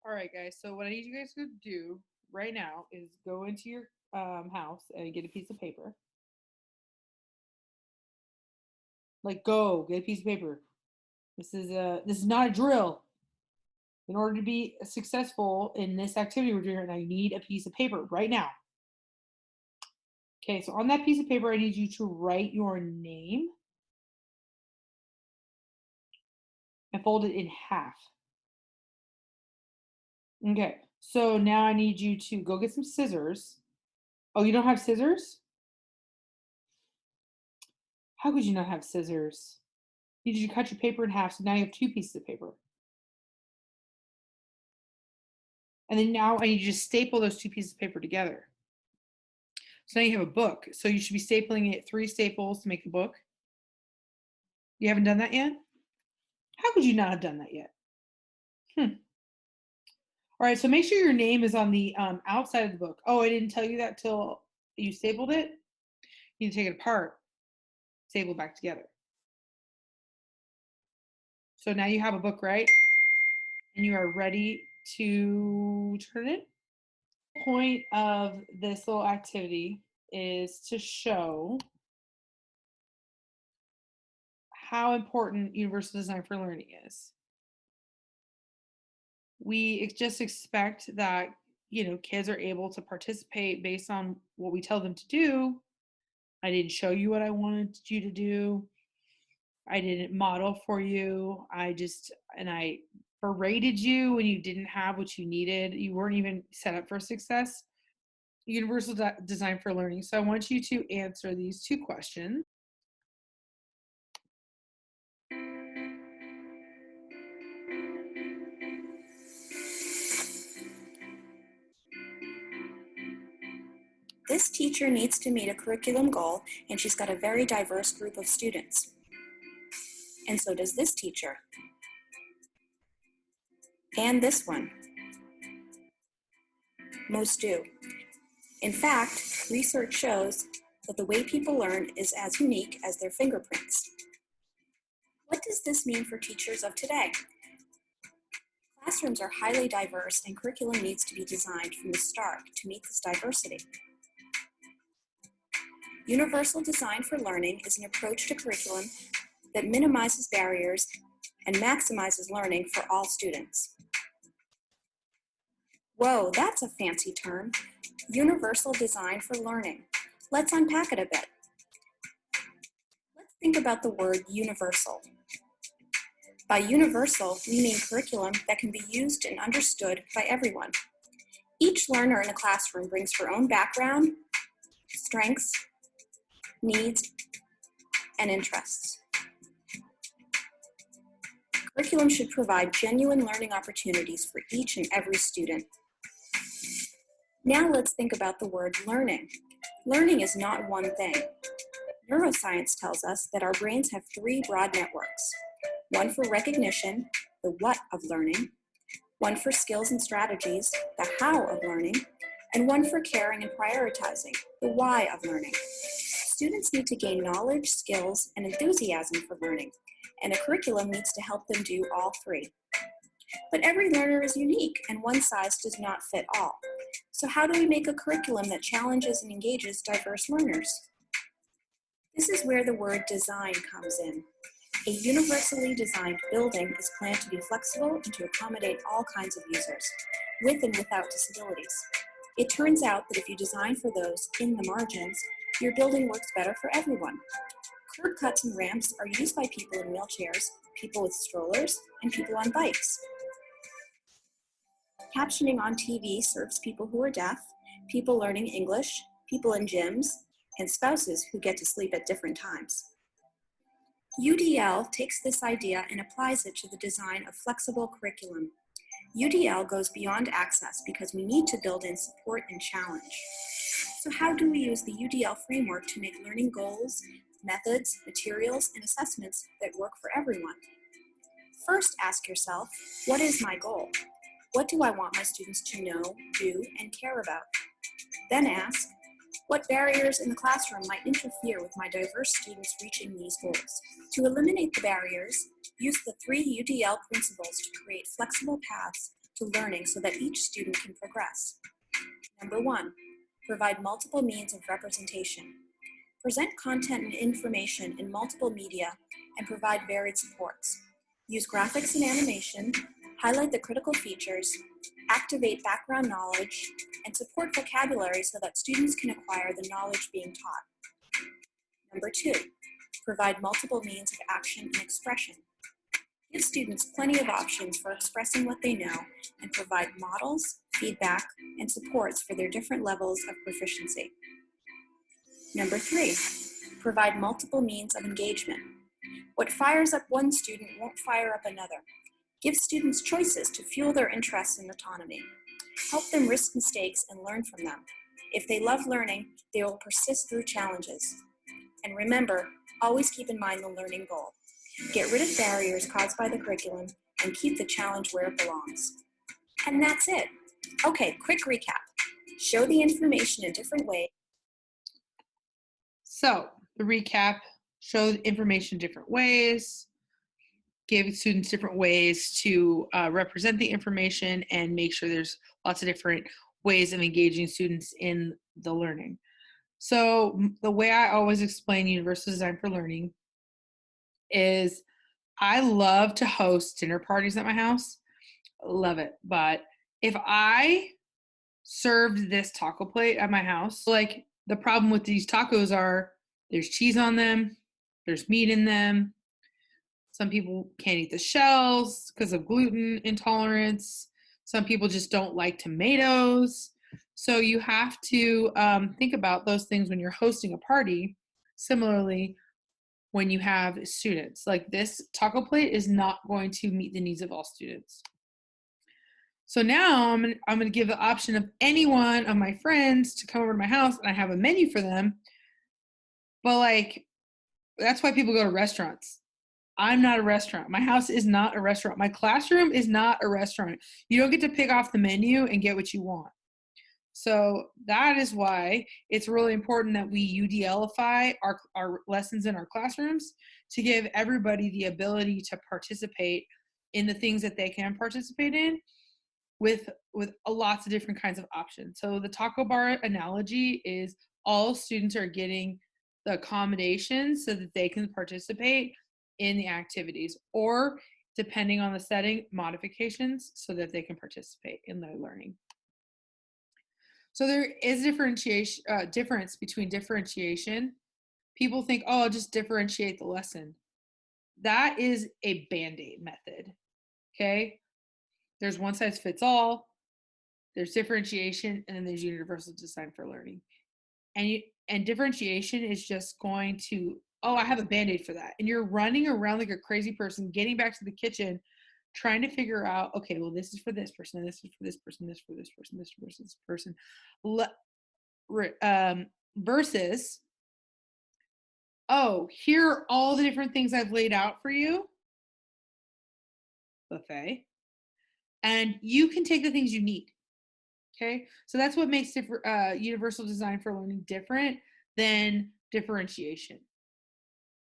All right, guys. So what I need you guys to do right now is go into your house and get a piece of paper. Like, go get a piece of paper. This is not a drill. In order to be successful in this activity we're doing right now, you need a piece of paper right now. Okay, so on that piece of paper, I need you to write your name and fold it in half. Okay, so now I need you to go get some scissors. Oh, you don't have scissors? How could you not have scissors? You need you to cut your paper in half, so now you have two pieces of paper. And then now I need you to staple those two pieces of paper together. So now you have a book. So you should be stapling it 3 staples to make the book. You haven't done that yet? How could you not have done that yet? All right, so make sure your name is on the outside of the book. Oh, I didn't tell you that till you stapled it. You need to take it apart, staple it back together. So now you have a book, right? And you are ready to turn it. The point of this little activity is to show how important universal design for learning is. We just expect that, kids are able to participate based on what we tell them to do. I didn't show you what I wanted you to do. I didn't model for you. I berated you when you didn't have what you needed. You weren't even set up for success. Universal design for learning. So I want you to answer these 2 questions. This teacher needs to meet a curriculum goal, and she's got a very diverse group of students. And so does this teacher. And this one. Most do. In fact, research shows that the way people learn is as unique as their fingerprints. What does this mean for teachers of today? Classrooms are highly diverse, and curriculum needs to be designed from the start to meet this diversity. Universal design for learning is an approach to curriculum that minimizes barriers and maximizes learning for all students. Whoa, that's a fancy term. Universal design for learning. Let's unpack it a bit. Let's think about the word universal. By universal, we mean curriculum that can be used and understood by everyone. Each learner in a classroom brings her own background, strengths, needs, and interests. Curriculum should provide genuine learning opportunities for each and every student. Now let's think about the word learning. Learning is not one thing. Neuroscience tells us that our brains have 3 broad networks. One for recognition, the what of learning, one for skills and strategies, the how of learning, and one for caring and prioritizing, the why of learning. Students need to gain knowledge, skills, and enthusiasm for learning, and a curriculum needs to help them do all 3. But every learner is unique, and one size does not fit all. So how do we make a curriculum that challenges and engages diverse learners? This is where the word design comes in. A universally designed building is planned to be flexible and to accommodate all kinds of users, with and without disabilities. It turns out that if you design for those in the margins, your building works better for everyone. Curb cuts and ramps are used by people in wheelchairs, people with strollers, and people on bikes. Captioning on TV serves people who are deaf, people learning English, people in gyms, and spouses who get to sleep at different times. UDL takes this idea and applies it to the design of flexible curriculum. UDL goes beyond access because we need to build in support and challenge. So how do we use the UDL framework to make learning goals, methods, materials, and assessments that work for everyone? First, ask yourself, what is my goal? What do I want my students to know, do, and care about? Then ask, what barriers in the classroom might interfere with my diverse students reaching these goals? To eliminate the barriers, use the 3 UDL principles to create flexible paths to learning so that each student can progress. Number 1, provide multiple means of representation. Present content and information in multiple media and provide varied supports. Use graphics and animation, highlight the critical features, activate background knowledge, and support vocabulary so that students can acquire the knowledge being taught. Number 2, provide multiple means of action and expression. Give students plenty of options for expressing what they know and provide models, feedback, and supports for their different levels of proficiency. Number 3, provide multiple means of engagement. What fires up one student won't fire up another. Give students choices to fuel their interests and autonomy. Help them risk mistakes and learn from them. If they love learning, they will persist through challenges. And remember, always keep in mind the learning goal. Get rid of barriers caused by the curriculum and keep the challenge where it belongs. And that's it. Okay, quick recap. Show the information in different ways. So the recap, show the information different ways, give students different ways to represent the information, and make sure there's lots of different ways of engaging students in the learning. So the way I always explain Universal Design for Learning is I love to host dinner parties at my house. Love it. But if I served this taco plate at my house, like the problem with these tacos are there's cheese on them, there's meat in them. Some people can't eat the shells because of gluten intolerance. Some people just don't like tomatoes. So you have to think about those things when you're hosting a party. Similarly, when you have students, like this taco plate is not going to meet the needs of all students. So now I'm going to give the option of any one of my friends to come over to my house, and I have a menu for them. But like, that's why people go to restaurants. I'm not a restaurant. My house is not a restaurant. My classroom is not a restaurant. You don't get to pick off the menu and get what you want. So that is why it's really important that we UDLify our lessons in our classrooms to give everybody the ability to participate in the things that they can participate in with lots of different kinds of options. So the taco bar analogy is all students are getting the accommodations so that they can participate in the activities, or depending on the setting, modifications so that they can participate in their learning. So there is difference between differentiation. People think, oh, I'll just differentiate the lesson. That is a Band-Aid method, okay? There's one size fits all, there's differentiation, and then there's universal design for learning. And differentiation is just going to, oh, I have a Band-Aid for that. And you're running around like a crazy person, getting back to the kitchen, trying to figure out, okay, well, this is for this person, this is for this person, this for this person, this for this person, versus, oh, here are all the different things I've laid out for you, buffet, and you can take the things you need. Okay, so that's what makes universal design for learning different than differentiation.